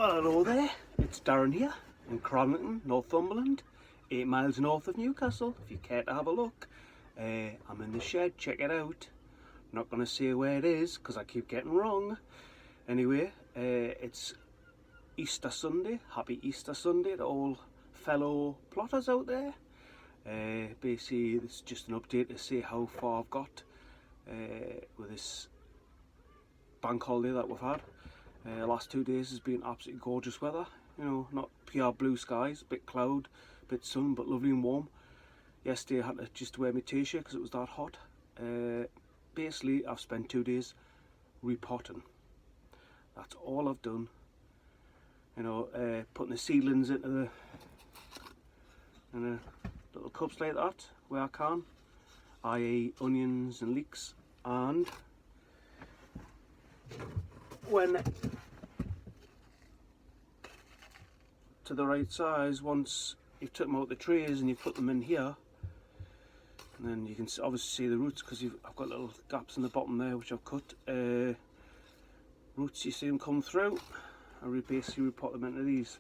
Well, hello there, it's Darren here in Cronington, Northumberland, 8 miles north of Newcastle, if you care to have a look. I'm in the shed, check it out. I'm not going to say where it is because I keep getting wrong. Anyway, it's Easter Sunday, happy Easter Sunday to all fellow plotters out there. Basically, this is just an update to see how far I've got with this bank holiday that we've had. The last 2 days has been absolutely gorgeous weather, you know, not pure blue skies, a bit cloud, a bit sun, but lovely and warm. Yesterday I had to just wear my t-shirt because it was that hot. Basically I've spent 2 days repotting. That's all I've done. You know, putting the seedlings into the little cups like that where I can, i.e. onions and leeks, and when to the right size, once you've took them out the trays and you put them in here, and then you can obviously see the roots because I've got little gaps in the bottom there which I've cut. Roots, you see them come through. I basically repot them into these.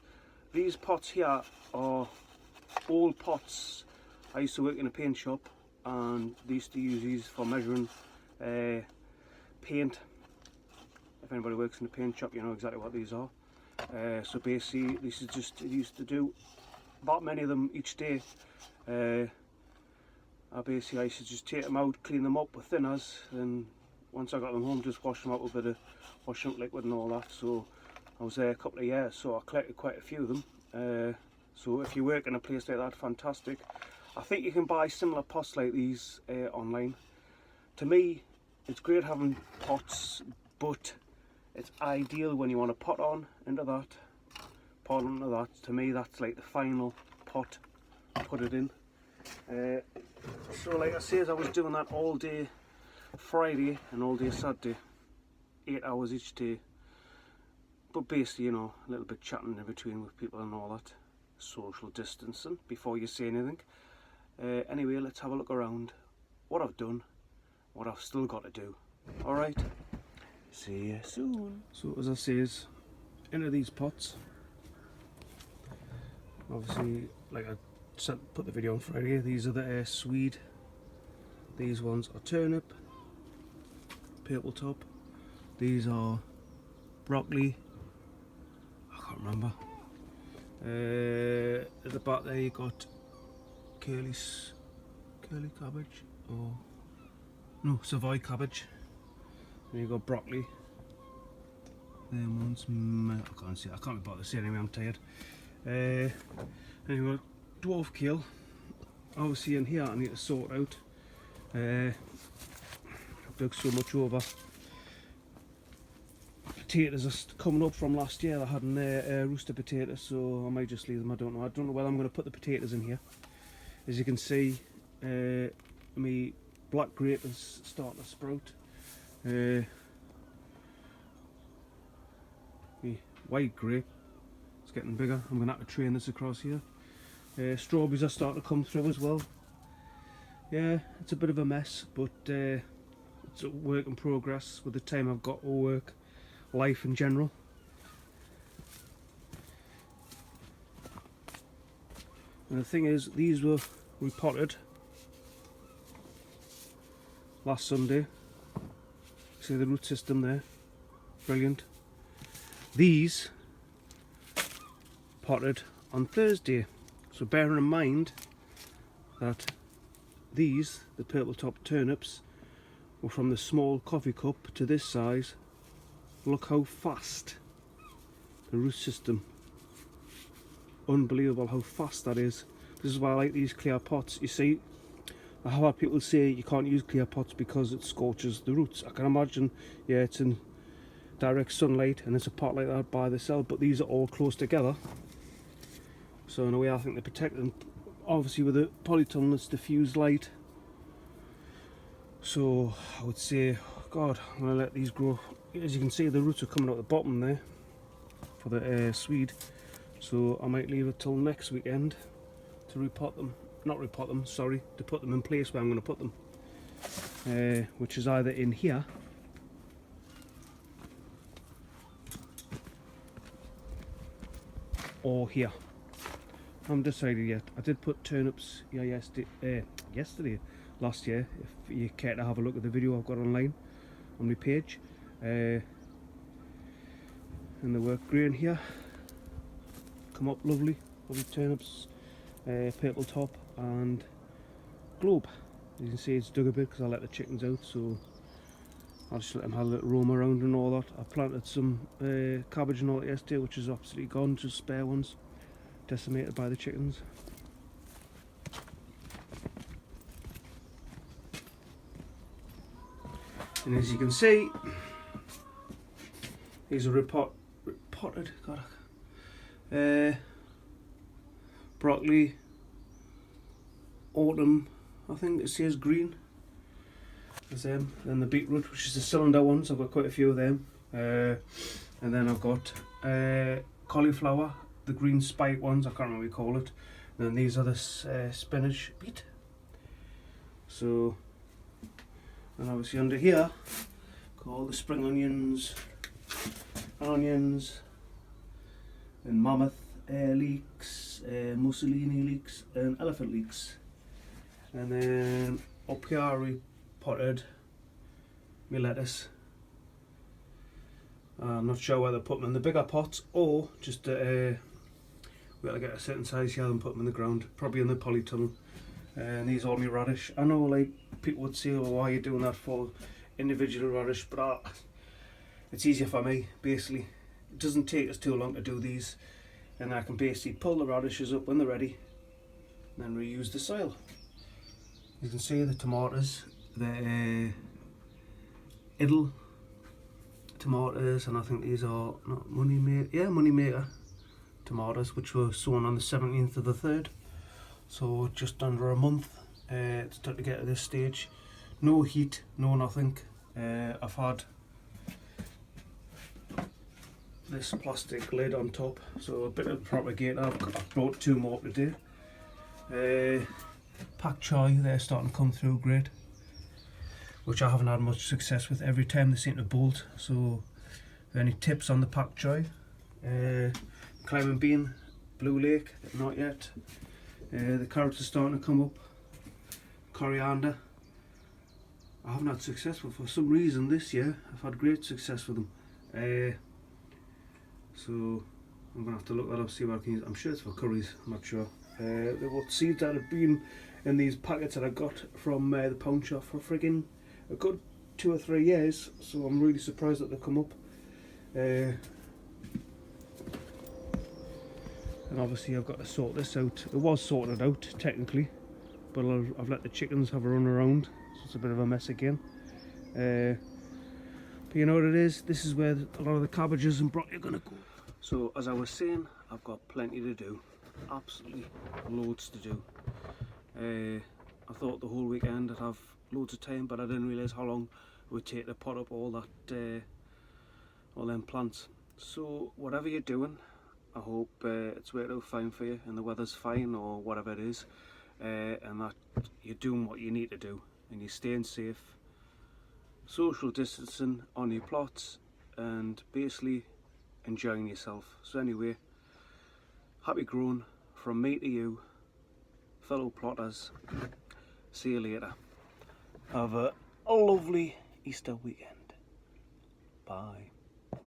These pots here are old pots. I used to work in a paint shop and they used to use these for measuring paint. If anybody works in a paint shop, you know exactly what these are. So basically, this is just, I used to do about many of them each day. I used to just take them out, clean them up with thinners, and once I got them home, just wash them out with a bit of washing up liquid and all that. So I was there a couple of years, so I collected quite a few of them. So if you work in a place like that, fantastic. I think you can buy similar pots like these online. To me, it's great having pots, but it's ideal when you want to pot on into that. Pot onto that. To me, that's like the final pot. Put it in. So like I said, I was doing that all day Friday and all day Saturday. 8 hours each day. But basically, you know, a little bit chatting in between with people and all that. Social distancing before you say anything. Anyway, let's have a look around. What I've done, what I've still got to do. Alright. See you soon. So as I says, into these pots. Obviously, like I put the video on Friday, these are the swede. These ones are turnip, purple top. These are broccoli. I can't remember. At the back there you got curly cabbage, or no, Savoy cabbage. And you got broccoli. Then one's, I can't see, I can't be bothered to see anyway, I'm tired. And you got dwarf kale. Obviously in here I need to sort out. I've dug so much over. Potatoes are coming up from last year. I had rooster potatoes, so I might just leave them. I don't know whether I'm going to put the potatoes in here. As you can see, my black grape is starting to sprout. The white grape is getting bigger. I'm going to have to train this across here. Strawberries are starting to come through as well. Yeah, it's a bit of a mess, but it's a work in progress with the time I've got to work, life in general. And the thing is, these were repotted last Sunday. See the root system there, brilliant. These potted on Thursday, so bearing in mind that these, the purple top turnips, were from the small coffee cup to this size. Look how fast the root system, unbelievable how fast that is. This is why I like these clear pots. You see, I have had people say you can't use clear pots because it scorches the roots. I can imagine, yeah, it's in direct sunlight and it's a pot like that by the cell, but these are all close together. So in a way I think they protect them. Obviously with the polytunnel it's diffused light. So I would say, God, I'm going to let these grow. As you can see, the roots are coming out the bottom there for the swede. So I might leave it till next weekend to repot them. Not repot them, sorry, to put them in place where I'm going to put them, which is either in here or here. I haven't decided yet. I did put turnips here last year. If you care to have a look at the video I've got online on my page, and they work great here. Come up lovely turnips, purple top and globe. You can see it's dug a bit because I let the chickens out, so I'll just let them have a little roam around and all that. I planted some cabbage and all that yesterday, which is absolutely gone, just spare ones, decimated by the chickens. And as you can see, these are repotted broccoli, autumn, I think it says green. There's them. Then the beetroot, which is the cylinder ones. I've got quite a few of them. And then I've got cauliflower, the green spike ones. I can't remember what you call it. And then these are the spinach beet. So, and obviously under here, got all the spring onions, and mammoth leeks, Mussolini leeks, and elephant leeks. And then up here I repotted my lettuce. I'm not sure whether to put them in the bigger pots or just wait till I get a certain size here and put them in the ground, probably in the polytunnel. And these are my radish. I know, like, people would say, well, why are you doing that for individual radish, but it's easier for me. Basically, it doesn't take us too long to do these, and I can basically pull the radishes up when they're ready and then reuse the soil. You can see the tomatoes, the idle tomatoes, and I think these are not Moneymaker tomatoes, which were sown on the 17th of the 3rd, so just under a month. It's starting to get to this stage. No heat, no nothing. I've had this plastic lid on top, so a bit of propagator. I've brought 2 more today. Pak choi, they're starting to come through great, which I haven't had much success with. Every time they seem to bolt. So, any tips on the pak choi? Climbing bean, blue lake, not yet. The carrots are starting to come up. Coriander, I haven't had success with for some reason this year. I've had great success with them. So I'm gonna have to look that up, see what I can use. I'm sure it's for curries, I'm not sure. There were seeds that have been in these packets that I got from the pound shop for friggin' a good 2 or 3 years, so I'm really surprised that they come up. And obviously I've got to sort this out. It was sorted out technically, but I've let the chickens have a run around, so it's a bit of a mess again. But you know what it is, this is where a lot of the cabbages and broccoli are going to go. So as I was saying, I've got plenty to do, absolutely loads to do. I thought the whole weekend I'd have loads of time, but I didn't realise how long it would take to pot up all that, all them plants. So whatever you're doing, I hope it's worked out fine for you and the weather's fine or whatever it is, and that you're doing what you need to do and you're staying safe, social distancing on your plots, and basically enjoying yourself. So anyway, happy growing from me to you, fellow plotters. See you later. Have a lovely Easter weekend. Bye.